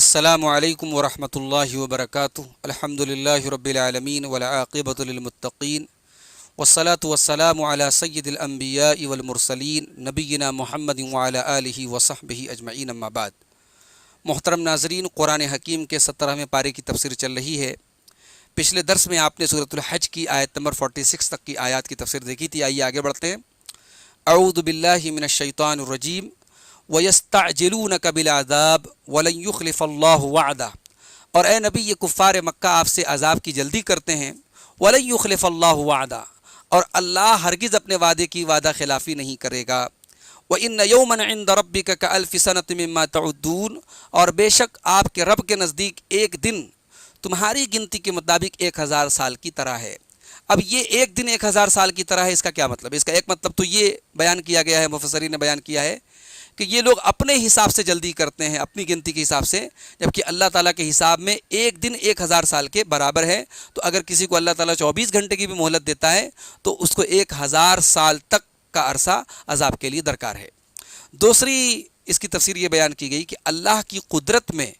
السلام علیکم ورحمۃ اللہ وبرکاتہ۔ الحمد للہ رب العالمین والعاقبۃ للمتقین والصلاة والسلام علی سید الانبیاء والمرسلین نبینا محمد وعلی آلہ وصحبہ اجمعین، اما بعد۔ محترم ناظرین، قرآن حکیم کے 17ویں پارے کی تفسیر چل رہی ہے۔ پچھلے درس میں آپ نے سورۃ الحج کی آیت نمبر 46 تک کی آیات کی تفسیر دیکھی تھی۔ آئیے آگے بڑھتے ہیں۔ اعوذ باللہ من الشیطان الرجیم وَيَسْتَعْجِلُونَكَ بِالْعَذَابِ وَلَنْ يُخْلِفَ اللَّهُ وَعْدَهُ، اور اے نبی، یہ کفار مکہ آپ سے عذاب کی جلدی کرتے ہیں۔ وَلَنْ يُخْلِفَ اللَّهُ وَعْدَهُ، اور اللہ ہرگز اپنے وعدے کی وعدہ خلافی نہیں کرے گا۔ وَإِنَّ يَوْمًا عِنْدَ رَبِّكَ كَأَلْفِ سَنَةٍ مِّمَّا تَعُدُّونَ، اور بے شک آپ کے رب کے نزدیک ایک دن تمہاری گنتی کے مطابق 1000 سال کی طرح ہے۔ اب یہ ایک دن 1000 سال کی طرح ہے، اس کا کیا مطلب ہے؟ اس کا ایک مطلب تو یہ بیان کیا گیا ہے، مفسرین نے بیان کیا ہے کہ یہ لوگ اپنے حساب سے جلدی کرتے ہیں، اپنی گنتی کے حساب سے، جبکہ اللہ تعالیٰ کے حساب میں ایک دن 1000 سال کے برابر ہے۔ تو اگر کسی کو اللہ تعالیٰ 24 گھنٹے کی بھی مہلت دیتا ہے تو اس کو 1000 سال تک کا عرصہ عذاب کے لیے درکار ہے۔ دوسری اس کی تفسیر یہ بیان کی گئی کہ اللہ کی قدرت میں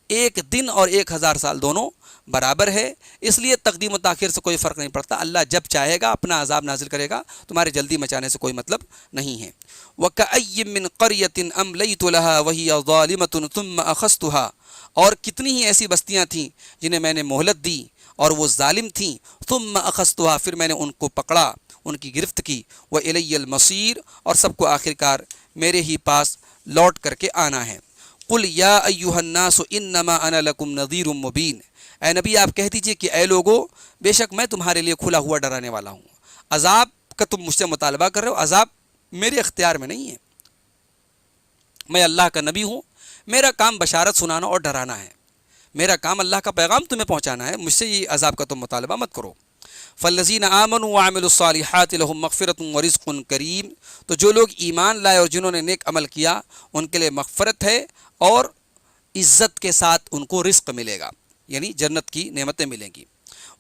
ایک دن اور 1000 سال دونوں برابر ہے، اس لیے تقدیم و تاخیر سے کوئی فرق نہیں پڑتا۔ اللہ جب چاہے گا اپنا عذاب نازل کرے گا، تمہارے جلدی مچانے سے کوئی مطلب نہیں ہے۔ وَكَأَيٍّ مِّن قَرْيَةٍ أَمْلَيْتُ لَهَا وَهِيَ ظَالِمَةٌ ثُمَّ أَخَذْتُهَا، اور کتنی ہی ایسی بستیاں تھیں جنہیں میں نے مہلت دی اور وہ ظالم تھیں۔ ثُمَّ أَخَذْتُهَا، پھر میں نے ان کو پکڑا، ان کی گرفت کی۔ وَإِلَيَّ الْمَصِيرُ، اور سب کو آخرکار میرے ہی پاس لوٹ کر کے آنا ہے۔ قُلْ يَا أَيُّهَا النَّاسُ إِنَّمَا أَنَا لَكُمْ نَذِيرٌ مُّبِينٌ، اے نبی آپ کہہ دیجئے کہ اے لوگو، بے شک میں تمہارے لیے کھلا ہوا ڈرانے والا ہوں۔ عذاب کا تم مجھ سے مطالبہ کر رہے ہو، عذاب میرے اختیار میں نہیں ہے، میں اللہ کا نبی ہوں، میرا کام بشارت سنانا اور ڈرانا ہے، میرا کام اللہ کا پیغام تمہیں پہنچانا ہے، مجھ سے یہ عذاب کا تم مطالبہ مت کرو۔ فَالَّذِينَ آمَنُوا وَعَمِلُوا الصَّالِحَاتِ لَهُم مَغْفِرَةٌ وَرِزْقٌ کریم، تو جو لوگ ایمان لائے اور جنہوں نے نیک عمل کیا ان کے لیے مغفرت ہے اور عزت کے ساتھ ان کو رزق ملے گا، یعنی جنت کی نعمتیں ملیں گی۔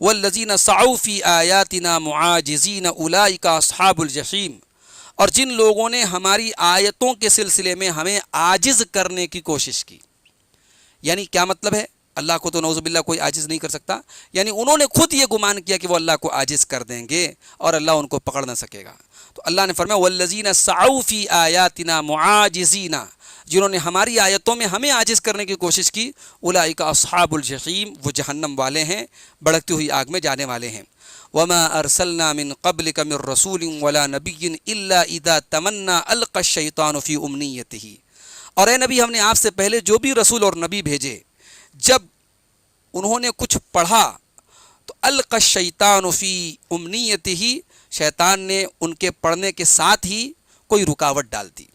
وَالَّذِينَ سَعَوْا فِي آيَاتِنَا مُعَاجِزِينَ أُولَٰئِكَ أَصْحَابُ الْجَحِيمِ، اور جن لوگوں نے ہماری آیتوں کے سلسلے میں ہمیں عاجز کرنے کی کوشش کی، یعنی کیا مطلب ہے؟ اللہ کو تو نعوذ باللہ کوئی عاجز نہیں کر سکتا، یعنی انہوں نے خود یہ گمان کیا کہ وہ اللہ کو عاجز کر دیں گے اور اللہ ان کو پکڑ نہ سکے گا۔ تو اللہ نے فرمایا وَالَّذِينَ سَعَوْا فِي آيَاتِنَا مُعَاجِزِينَ، جنہوں نے ہماری آیتوں میں ہمیں عاجز کرنے کی کوشش کی، اولئک اصحاب الجحیم، وہ جہنم والے ہیں، بھڑکتی ہوئی آگ میں جانے والے ہیں۔ وما ارسلنا من قبلک من رسول ولا نبی الا اذا تمنى القى الشیطان فی امنیتہ، اور اے نبی ہم نے آپ سے پہلے جو بھی رسول اور نبی بھیجے، جب انہوں نے کچھ پڑھا تو القى الشیطان فی امنیتہ، شیطان نے ان کے پڑھنے کے ساتھ ہی کوئی رکاوٹ ڈال دی۔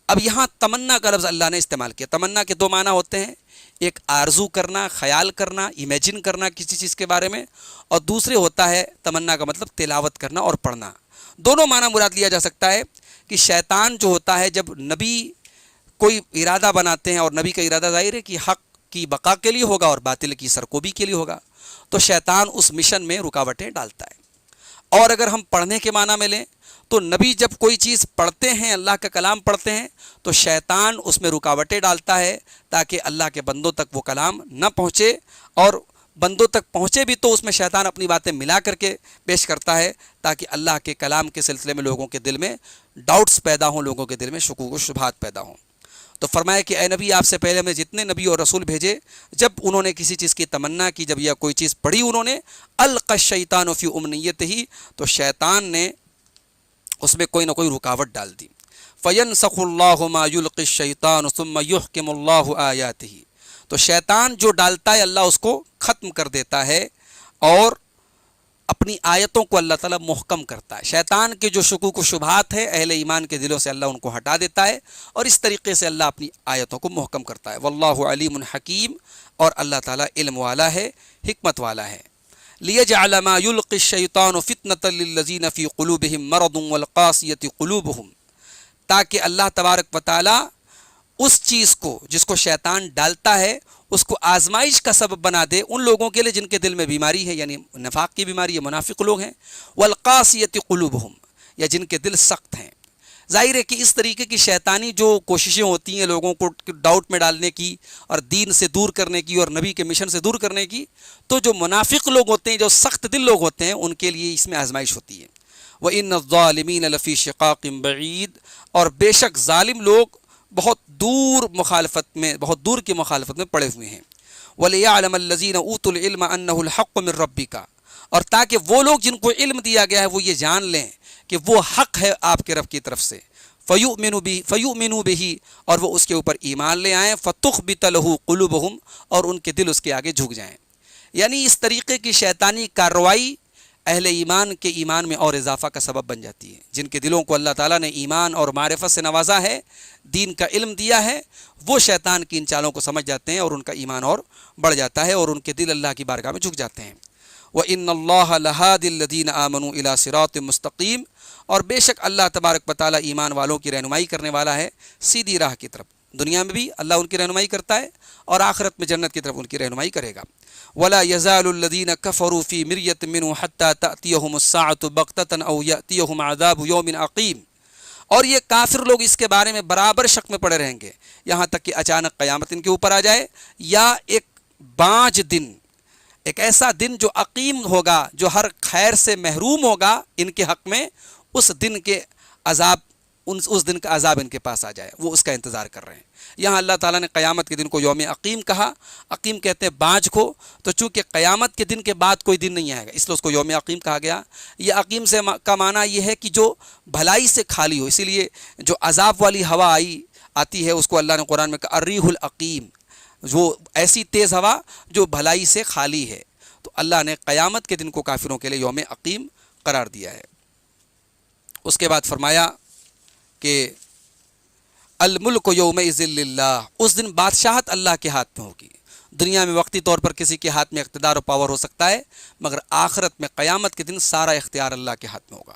اب یہاں تمنا کا لفظ اللہ نے استعمال کیا۔ تمنا کے دو معنی ہوتے ہیں، ایک آرزو کرنا، خیال کرنا، امیجن کرنا کسی چیز کے بارے میں، اور دوسرے ہوتا ہے تمنا کا مطلب تلاوت کرنا اور پڑھنا۔ دونوں معنی مراد لیا جا سکتا ہے کہ شیطان جو ہوتا ہے جب نبی کوئی ارادہ بناتے ہیں، اور نبی کا ارادہ ظاہر ہے کہ حق کی بقا کے لیے ہوگا اور باطل کی سرکوبی کے لیے ہوگا، تو شیطان اس مشن میں رکاوٹیں ڈالتا ہے۔ اور اگر ہم پڑھنے کے معنی میں لیں تو نبی جب کوئی چیز پڑھتے ہیں، اللہ کا کلام پڑھتے ہیں، تو شیطان اس میں رکاوٹیں ڈالتا ہے تاکہ اللہ کے بندوں تک وہ کلام نہ پہنچے، اور بندوں تک پہنچے بھی تو اس میں شیطان اپنی باتیں ملا کر کے پیش کرتا ہے تاکہ اللہ کے کلام کے سلسلے میں لوگوں کے دل میں ڈاؤٹس پیدا ہوں، لوگوں کے دل میں شکوک و شبہات پیدا ہوں۔ تو فرمایا کہ اے نبی آپ سے پہلے ہم نے جتنے نبی اور رسول بھیجے، جب انہوں نے کسی چیز کی تمنا کی، جب یا کوئی چیز پڑھی انہوں نے، القى الشیطان فی امنیتہ، تو شیطان نے اس میں کوئی نہ کوئی رکاوٹ ڈال دی۔ فَيَنْسَخُ اللَّهُ مَا يُلْقِي الشَّيْطَانُ ثُمَّ يُحْكِمُ اللَّهُ آيَاتِهِ، تو شیطان جو ڈالتا ہے اللہ اس کو ختم کر دیتا ہے اور اپنی آیتوں کو اللہ تعالیٰ محکم کرتا ہے۔ شیطان کے جو شکوک و شبہات ہیں اہل ایمان کے دلوں سے اللہ ان کو ہٹا دیتا ہے، اور اس طریقے سے اللہ اپنی آیتوں کو محکم کرتا ہے۔ واللہ علیم حکیم، اور اللہ تعالیٰ علم والا ہے، حکمت والا ہے۔ لِيَجْعَلَ مَا يُلْقِي الشَّيْطَانُ فِتْنَةً لِلَّذِينَ فِي قُلُوبِهِم مَرَضٌ وَالْقَاسِيَةِ قُلُوبُهُم، تاکہ اللہ تبارک و تعالیٰ اس چیز کو جس کو شیطان ڈالتا ہے اس کو آزمائش کا سبب بنا دے ان لوگوں کے لیے جن کے دل میں بیماری ہے، یعنی نفاق کی بیماری ہے، منافق لوگ ہیں، والقاسیۃ قلوبہم، یا جن کے دل سخت ہیں۔ ظاہر ہے کہ اس طریقے کی شیطانی جو کوششیں ہوتی ہیں لوگوں کو ڈاؤٹ میں ڈالنے کی اور دین سے دور کرنے کی اور نبی کے مشن سے دور کرنے کی، تو جو منافق لوگ ہوتے ہیں، جو سخت دل لوگ ہوتے ہیں، ان کے لیے اس میں آزمائش ہوتی ہے۔ وَإِنَّ الظَّالِمِينَ لَفِي شِقَاقٍ بَعِيدٍ، اور بے شک ظالم لوگ بہت دور مخالفت میں، بہت دور کی مخالفت میں پڑے ہوئے ہیں۔ وَلِيَعْلَمَ الَّذِينَ أُوتُوا الْعِلْمَ أَنَّهُ الْحَقُّ مِنْ رَبِّكَ، اور تاکہ وہ لوگ جن کو علم دیا گیا ہے وہ یہ جان لیں کہ وہ حق ہے آپ کے رب کی طرف سے۔ فَيُؤْمِنُوا بِهِ، اور وہ اس کے اوپر ایمان لے آئیں۔ فَتُخْبِتَ لَهُ قُلُوبُهُمْ، اور ان کے دل اس کے آگے جھک جائیں۔ یعنی اس طریقے کی شیطانی کارروائی اہل ایمان کے ایمان میں اور اضافہ کا سبب بن جاتی ہے۔ جن کے دلوں کو اللہ تعالیٰ نے ایمان اور معرفت سے نوازا ہے، دین کا علم دیا ہے، وہ شیطان کی ان چالوں کو سمجھ جاتے ہیں اور ان کا ایمان اور بڑھ جاتا ہے اور ان کے دل اللہ کی بارگاہ میں جھک جاتے ہیں۔ وَإِنَّ اللَّهَ لَهَادِ الَّذِينَ آمَنُوا إِلَىٰ صِرَاطٍ مُسْتَقِيمٍ، اور بے شک اللہ تبارک و تعالیٰ ایمان والوں کی رہنمائی کرنے والا ہے سیدھی راہ کی طرف۔ دنیا میں بھی اللہ ان کی رہنمائی کرتا ہے اور آخرت میں جنت کی طرف ان کی رہنمائی کرے گا۔ وَلَا يَزَالُ الَّذِينَ كَفَرُوا فِي مِرْيَةٍ مِّنْهُ حَتَّىٰ تَأْتِيَهُمُ السَّاعَةُ بَغْتَةً أَوْ يَأْتِيَهُمْ عَذَابُ يَوْمٍ عَقِيمٍ، اور یہ کافر لوگ اس کے بارے میں برابر شک میں پڑے رہیں گے یہاں تک کہ اچانک قیامت ان کے اوپر آ جائے، یا ایک بانج دن، ایک ایسا دن جو عقیم ہوگا، جو ہر خیر سے محروم ہوگا ان کے حق میں، اس دن کے عذاب، اس دن کا عذاب ان کے پاس آ جائے، وہ اس کا انتظار کر رہے ہیں۔ یہاں اللہ تعالیٰ نے قیامت کے دن کو یوم عقیم کہا، عقیم کہتے ہیں بانج کو، تو چونکہ قیامت کے دن کے بعد کوئی دن نہیں آئے گا اس لیے اس کو یوم عقیم کہا گیا۔ یہ عقیم سے کا معنی یہ ہے کہ جو بھلائی سے خالی ہو، اسی لیے جو عذاب والی ہوا آتی ہے اس کو اللہ نے قرآن میں کہا الریح العقیم، وہ ایسی تیز ہوا جو بھلائی سے خالی ہے۔ تو اللہ نے قیامت کے دن کو کافروں کے لیے یوم عقیم قرار دیا ہے۔ اس کے بعد فرمایا کہ الملک یومئذ للہ، اس دن بادشاہت اللہ کے ہاتھ میں ہوگی۔ دنیا میں وقتی طور پر کسی کے ہاتھ میں اقتدار و پاور ہو سکتا ہے، مگر آخرت میں قیامت کے دن سارا اختیار اللہ کے ہاتھ میں ہوگا۔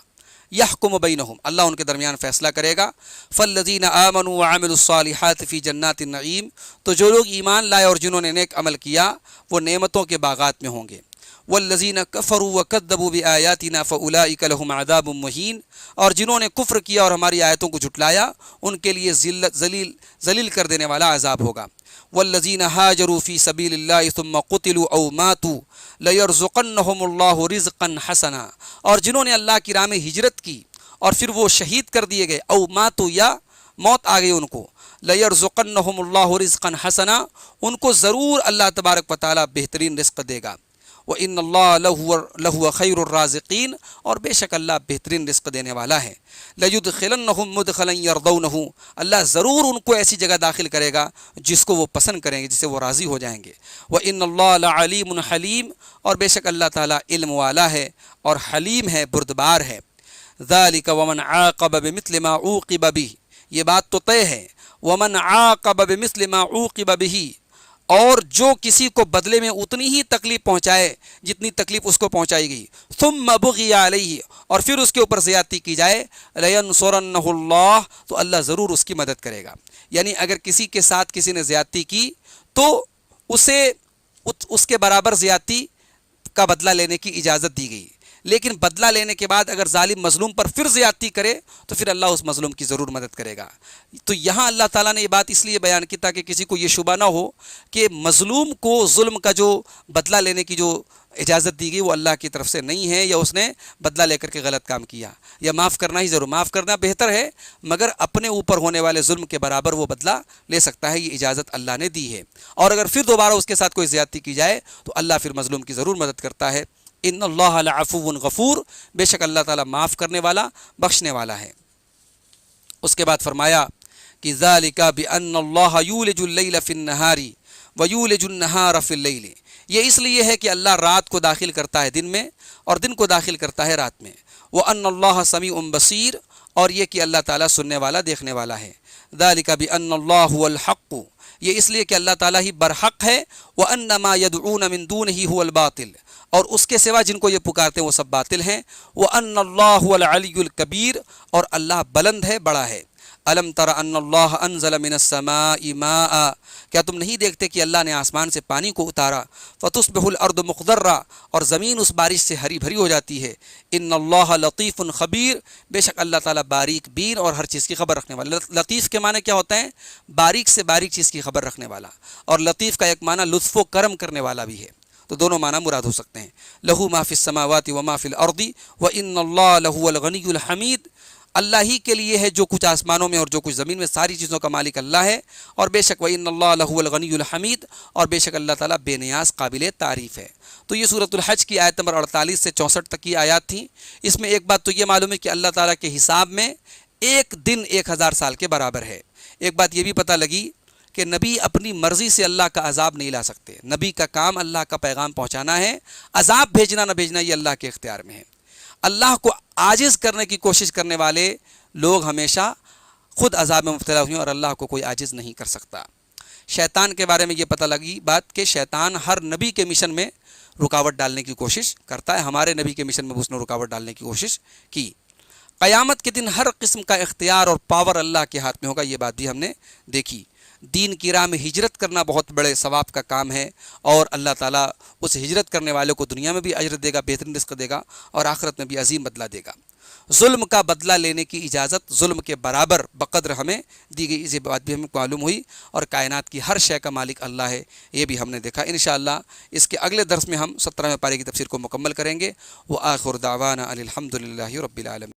یحکم بینہم، اللہ ان کے درمیان فیصلہ کرے گا۔ فالذین آمنوا وعملوا الصالحات فی جنات النعیم، تو جو لوگ ایمان لائے اور جنہوں نے نیک عمل کیا وہ نعمتوں کے باغات میں ہوں گے۔ والذین کفروا وکذبوا بآیاتنا فاولئک لهم عذاب مہین، اور جنہوں نے کفر کیا اور ہماری آیتوں کو جھٹلایا ان کے لیے ذلیل کر دینے والا عذاب ہوگا۔ والذین ہاجروا فی سبیل اللہ ثم قتلوا او ماتوا لیرزقنہم اللہ رزقا حسنا، اور جنہوں نے اللہ کی راہ میں ہجرت کی اور پھر وہ شہید کر دیے گئے، او ماتوا، یا موت آ گئی ان کو، لیرزقنہم اللہ رزقا حسنا، ان کو ضرور اللہ تبارک و تعالیٰ بہترین رزق دے گا۔ وَإِنَّ اللَّهَ لَهُوَ خَيْرُ الرَّازِقِينَ، اور بے شک اللہ بہترین رزق دینے والا ہے۔ لَيُدْخِلَنَّهُمْ مُدْخَلًا يَرْضَوْنَهُ، اللہ ضرور ان کو ایسی جگہ داخل کرے گا جس کو وہ پسند کریں گے، جس سے وہ راضی ہو جائیں گے۔ وَإِنَّ اللَّهَ لَعَلِيمٌ حَلِيمٌ، اور بے شک اللہ تعالیٰ علم والا ہے اور حلیم ہے، بردبار ہے۔ ذَلِكَ وَمَنْ عَاقَبَ بِمِثْلِ مَا عُوقِبَ بِهِ، یہ بات تو طے ہے۔ وَمَنْ عَاقَبَ بِمِثْلِ مَا عُوقِبَ بِهِ، اور جو کسی کو بدلے میں اتنی ہی تکلیف پہنچائے جتنی تکلیف اس کو پہنچائی گئی، ثم بغی علیہ، اور پھر اس کے اوپر زیادتی کی جائے، لینصرنہ اللہ، تو اللہ ضرور اس کی مدد کرے گا۔ یعنی اگر کسی کے ساتھ کسی نے زیادتی کی تو اسے اس کے برابر زیادتی کا بدلہ لینے کی اجازت دی گئی، لیکن بدلہ لینے کے بعد اگر ظالم مظلوم پر پھر زیادتی کرے تو پھر اللہ اس مظلوم کی ضرور مدد کرے گا۔ تو یہاں اللہ تعالیٰ نے یہ بات اس لیے بیان کی تاکہ کسی کو یہ شبہ نہ ہو کہ مظلوم کو ظلم کا جو بدلہ لینے کی جو اجازت دی گئی وہ اللہ کی طرف سے نہیں ہے، یا اس نے بدلہ لے کر کے غلط کام کیا، یا معاف کرنا ہی ضرور، معاف کرنا بہتر ہے، مگر اپنے اوپر ہونے والے ظلم کے برابر وہ بدلہ لے سکتا ہے، یہ اجازت اللہ نے دی ہے۔ اور اگر پھر دوبارہ اس کے ساتھ کوئی زیادتی کی جائے تو اللہ پھر مظلوم کی ضرور مدد کرتا ہے۔ ان اللہ لعفو غفور، بے شک اللہ تعالیٰ معاف کرنے والا، بخشنے والا ہے۔ اس کے بعد فرمایا کہ ذالک بان اللہ یولج اللیل فی النہار ویولج النہار فی اللیل، یہ اس لیے ہے کہ اللہ رات کو داخل کرتا ہے دن میں اور دن کو داخل کرتا ہے رات میں۔ وان اللہ سمیع بصیر، اور یہ کہ اللہ تعالیٰ سننے والا دیکھنے والا ہے۔ ذالک بان اللہ هو الحق، یہ اس لیے کہ اللہ تعالیٰ ہی برحق ہے۔ وان ما يدعون من دونہ هو الباطل، اور اس کے سوا جن کو یہ پکارتے ہیں وہ سب باطل ہیں۔ وَأَنَّ اللَّهُ الْعَلِيُّ الْكَبِيرُ، اور اللہ بلند ہے، بڑا ہے۔ الم تر ان اللہ انزل من السماء ماء، کیا تم نہیں دیکھتے کہ اللہ نے آسمان سے پانی کو اتارا، فتصبح الارض مخضرا، اور زمین اس بارش سے ہری بھری ہو جاتی ہے، ان اللہ لطیف خبیر، بے شک اللہ تعالیٰ باریک بین اور ہر چیز کی خبر رکھنے والا۔ لطیف کے معنی کیا ہوتا ہے؟ باریک سے باریک چیز کی خبر رکھنے والا، اور لطیف کا ایک معنی لطف و کرم کرنے والا بھی ہے، تو دونوں معنی مراد ہو سکتے ہیں۔ لہو ما فی السماوات و ما فی الارض وان اللہ لہو الغنی الحمید، اللہ ہی کے لیے ہے جو کچھ آسمانوں میں اور جو کچھ زمین میں، ساری چیزوں کا مالک اللہ ہے، اور بے شک وَإِنَّ اللَّهَ لَهُوَ الْغَنِيُّ الْحَمِيدُ، اور بے شک اللہ تعالیٰ بے نیاز قابل تعریف ہے۔ تو یہ سورۃ الحج کی آیت نمبر 48 سے 64 تک کی آیات تھیں۔ اس میں ایک بات تو یہ معلوم ہے کہ اللہ تعالیٰ کے حساب میں ایک دن 1000 سال کے برابر ہے۔ ایک بات یہ بھی پتہ لگی کہ نبی اپنی مرضی سے اللہ کا عذاب نہیں لا سکتے، نبی کا کام اللہ کا پیغام پہنچانا ہے، عذاب بھیجنا نہ بھیجنا یہ اللہ کے اختیار میں ہے۔ اللہ کو عاجز کرنے کی کوشش کرنے والے لوگ ہمیشہ خود عذاب میں مبتلا ہوئے، اور اللہ کو کوئی عاجز نہیں کر سکتا۔ شیطان کے بارے میں یہ پتہ لگی بات کہ شیطان ہر نبی کے مشن میں رکاوٹ ڈالنے کی کوشش کرتا ہے، ہمارے نبی کے مشن میں اس نے رکاوٹ ڈالنے کی کوشش کی۔ قیامت کے دن ہر قسم کا اختیار اور پاور اللہ کے ہاتھ میں ہوگا، یہ بات بھی ہم نے دیکھی۔ دین کی راہ میں ہجرت کرنا بہت بڑے ثواب کا کام ہے، اور اللہ تعالیٰ اس ہجرت کرنے والوں کو دنیا میں بھی اجر دے گا، بہترین رزق دے گا، اور آخرت میں بھی عظیم بدلہ دے گا۔ ظلم کا بدلہ لینے کی اجازت ظلم کے برابر بقدر ہمیں دی گئی، یہ بات بھی ہمیں معلوم ہوئی، اور کائنات کی ہر شے کا مالک اللہ ہے، یہ بھی ہم نے دیکھا۔ انشاءاللہ اس کے اگلے درس میں ہم 17ویں پارے کی تفسیر کو مکمل کریں گے۔ وآخر دعوانا ان الحمد للہ رب العالمین۔